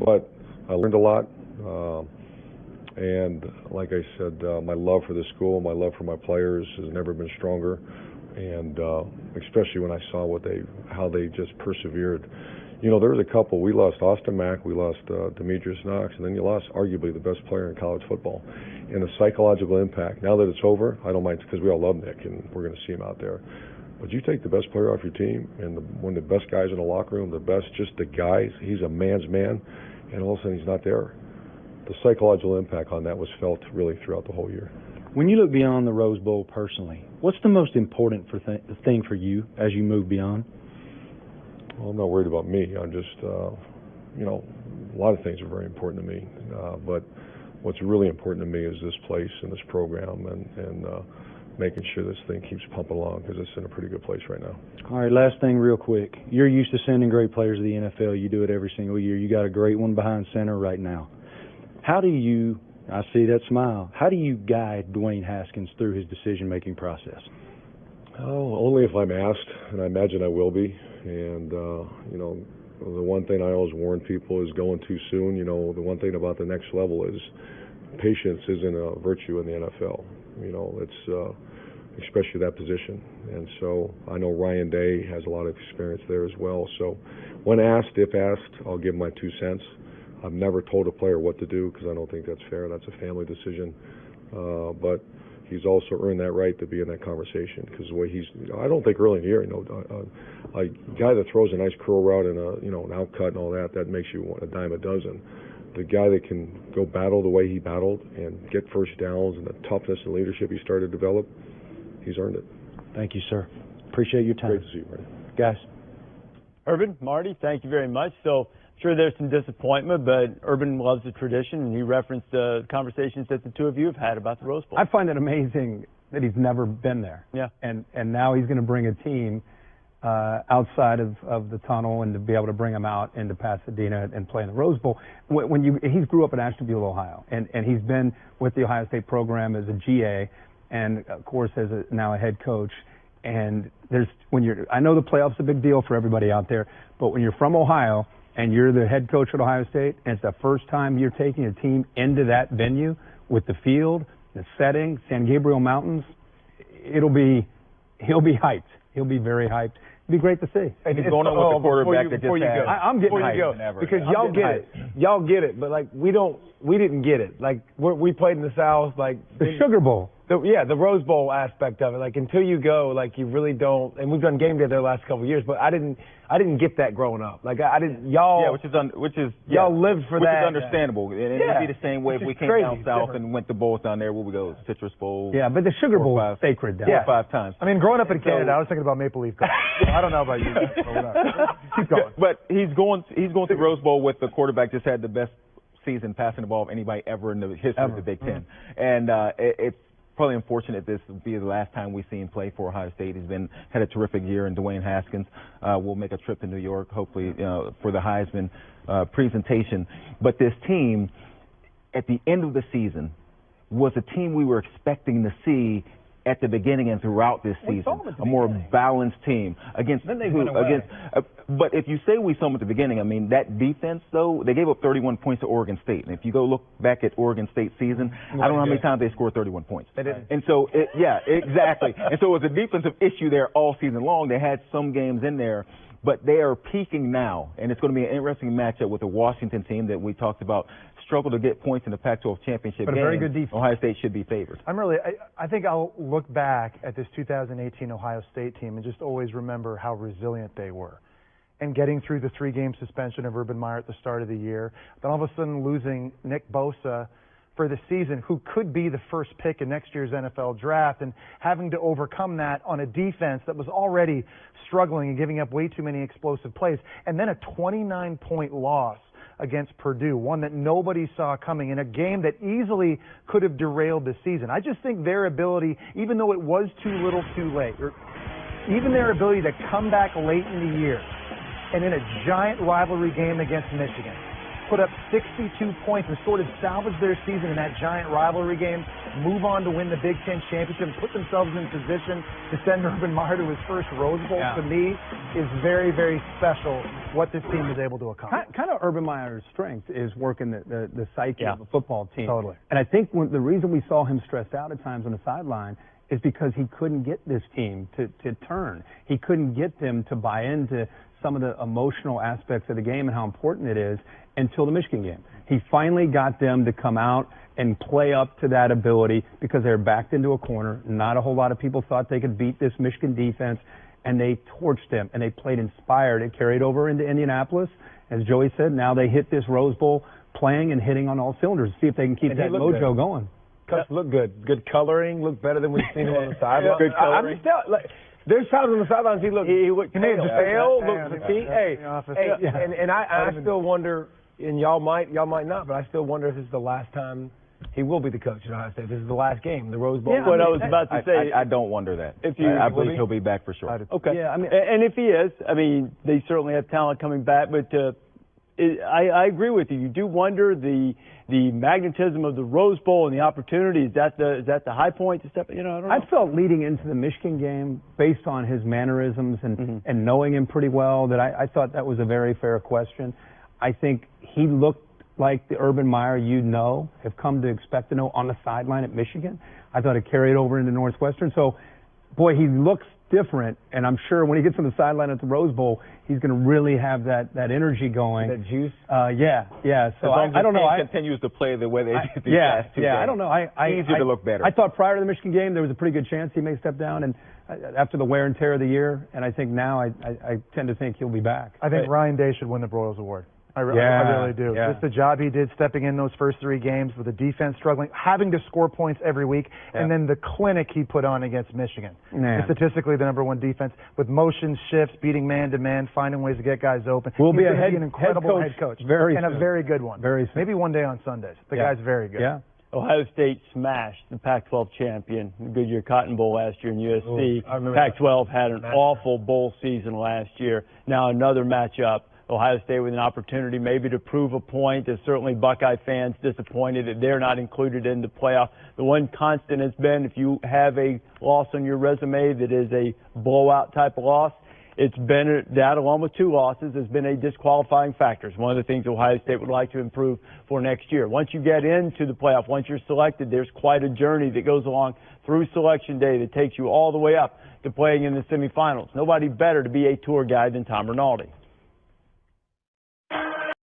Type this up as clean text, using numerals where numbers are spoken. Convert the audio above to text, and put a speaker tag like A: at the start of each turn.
A: what? I learned a lot. And like I said, my love for the school, my love for my players has never been stronger. And especially when I saw how they just persevered. You know, there was a couple. We lost Austin Mack, we lost Demetrius Knox, and then you lost arguably the best player in college football. And the psychological impact. Now that it's over, I don't mind, because we all love Nick, and we're going to see him out there. But you take the best player off your team, and one of the best guys in the locker room, just the guys. He's a man's man, and all of a sudden he's not there. The psychological impact on that was felt really throughout the whole year.
B: When you look beyond the Rose Bowl personally, what's the most important thing for you as you move beyond?
A: Well, I'm not worried about me. I'm just, you know, a lot of things are very important to me. But what's really important to me is this place and this program and making sure this thing keeps pumping along, because it's in a pretty good place right now.
B: All right, last thing real quick. You're used to sending great players to the NFL. You do it every single year. You got a great one behind center right now. How do you, I see that smile, how do you guide Dwayne Haskins through his decision-making process?
A: Oh, only if I'm asked, and I imagine I will be. And, you know, the one thing I always warn people is going too soon. You know, the one thing about the next level is patience isn't a virtue in the NFL. You know, it's especially that position. And so I know Ryan Day has a lot of experience there as well. So when asked, if asked, I'll give my 2 cents. I've never told a player what to do, because I don't think that's fair. That's a family decision. But he's also earned that right to be in that conversation, because the way I don't think early in the year, you know, a guy that throws a nice curl route and an out cut and all that, that makes you want a dime a dozen. The guy that can go battle the way he battled and get first downs and the toughness and leadership he started to develop, he's earned it.
B: Thank you, sir. Appreciate your time.
A: Great to see you, Marty.
B: Guys.
C: Urban, Marty, thank you very much. So, sure, there's some disappointment, but Urban loves the tradition, and he referenced the conversations that the two of you have had about the Rose Bowl.
D: I find it amazing that he's never been there.
C: Yeah.
D: And now he's going to bring a team outside of the tunnel, and to be able to bring them out into Pasadena and play in the Rose Bowl. He grew up in Ashtabula, Ohio, and he's been with the Ohio State program as a GA, and of course as now a head coach. And I know the playoffs a big deal for everybody out there, but when you're from Ohio and you're the head coach at Ohio State, and it's the first time you're taking a team into that venue with the field, the setting, San Gabriel Mountains, he'll be hyped. He'll be very hyped. It'd be great to see.
C: And he's going on with the quarterback that just had.
D: I'm getting hyped because y'all get it. Y'all get it, but like we didn't get it. Like we played in the South, like the Sugar Bowl. The Rose Bowl aspect of it. Like until you go, like you really don't. And we've done game day there the last couple of years, but I didn't get that growing up. Like I didn't. Y'all.
C: Yeah,
D: y'all lived for
C: which
D: that.
C: Which is understandable. And it'd be the same way if we came down south and went to bowls down there. Where we go, Citrus Bowl.
D: Yeah, but the Sugar Bowl is sacred down.
C: 4 or 5 times.
E: I mean, growing up in Canada, I was thinking about Maple Leaf Golf. I don't know about you. Keep going.
C: But he's going to Rose Bowl with the quarterback just had the best season passing the ball of anybody ever in the history of the Big Ten. And it's probably unfortunate this will be the last time we see him play for Ohio State. He's had a terrific year, and Dwayne Haskins will make a trip to New York, hopefully, for the Heisman presentation. But this team, at the end of the season, was a team we were expecting to see at the beginning and throughout this season, a more balanced team against. Then they went away. But if you say we saw them at the beginning, I mean that defense though, they gave up 31 points to Oregon State, and if you go look back at Oregon State season, I don't know how many times they scored 31 points.
D: They didn't.
C: And so, exactly. And so it was a defensive issue there all season long. They had some games in there. But they are peaking now, and it's going to be an interesting matchup with the Washington team that we talked about. Struggled to get points in the Pac-12 championship
D: but
C: game.
D: A very good defense.
C: Ohio State should be favored.
E: I think I'll look back at this 2018 Ohio State team and just always remember how resilient they were. And getting through the 3-game suspension of Urban Meyer at the start of the year, then all of a sudden losing Nick Bosa for the season, who could be the first pick in next year's NFL draft, and having to overcome that on a defense that was already struggling and giving up way too many explosive plays, and then a 29-point loss against Purdue, one that nobody saw coming in a game that easily could have derailed the season. I just think their ability, even though it was too little too late, or even their ability to come back late in the year and in a giant rivalry game against Michigan, put up 62 points and sort of salvage their season in that giant rivalry game, move on to win the Big Ten championship, put themselves in position to send Urban Meyer to his first Rose Bowl, to me, is very, very special what this team is able to accomplish.
D: Kind of Urban Meyer's strength is working the psyche of a football team.
E: Totally.
D: And I think the reason we saw him stressed out at times on the sideline is because he couldn't get this team to turn. He couldn't get them to buy into some of the emotional aspects of the game and how important it is until the Michigan game. He finally got them to come out and play up to that ability because they were backed into a corner. Not a whole lot of people thought they could beat this Michigan defense, and they torched them, and they played inspired. It carried over into Indianapolis. As Joey said, now they hit this Rose Bowl playing and hitting on all cylinders. See if they can keep that mojo going.
F: Coach look good. Good coloring. Look better than we've seen him on the sideline. Good coloring. There's times on the sidelines he looked pale, looked fatigued. And I still wonder, and y'all might not, but I still wonder if this is the last time he will be the coach at Ohio State. This is the last game, the Rose Bowl.
G: Yeah, what I was about to say.
C: I don't wonder that. I believe he'll be back for sure.
G: Okay.
D: Yeah, I mean,
G: and if he is, I mean, they certainly have talent coming back, but I agree with you. You do wonder the magnetism of the Rose Bowl and the opportunity. Is that the high point to step? I don't know.
D: I felt leading into the Michigan game, based on his mannerisms and knowing him pretty well, that I thought that was a very fair question. I think he looked like the Urban Meyer have come to expect to know on the sideline at Michigan. I thought it carried over into Northwestern. So, boy, he looks different, and I'm sure when he gets on the sideline at the Rose Bowl, he's going to really have that energy going.
F: That juice?
D: Yeah. So I don't know.
C: He continues to play the way they did these last two games.
D: I don't know.
C: Easier to look better.
D: I thought prior to the Michigan game there was a pretty good chance he may step down, and after the wear and tear of the year, and I think now I tend to think he'll be back.
E: I think Ryan Day should win the Broyles Award. I really do.
D: Yeah.
E: Just the job he did stepping in those first 3 games with the defense struggling, having to score points every week, and then the clinic he put on against Michigan. Statistically the #1 defense with motion shifts, beating man-to-man, finding ways to get guys open.
D: Will be
E: an incredible head coach.
D: Very
E: and
D: soon.
E: a very good one.
D: Very soon.
E: Maybe one day on Sundays. The guy's very good.
D: Yeah.
G: Ohio State smashed the Pac-12 champion, the Goodyear Cotton Bowl last year in USC. Pac-12 had an awful bowl season last year. Now another matchup. Ohio State with an opportunity maybe to prove a point. There's certainly Buckeye fans disappointed that they're not included in the playoff. The one constant has been if you have a loss on your resume that is a blowout type of loss, it's been that along with 2 losses has been a disqualifying factor. It's one of the things Ohio State would like to improve for next year. Once you get into the playoff, once you're selected, there's quite a journey that goes along through Selection Day that takes you all the way up to playing in the semifinals. Nobody better to be a tour guide than Tom Rinaldi.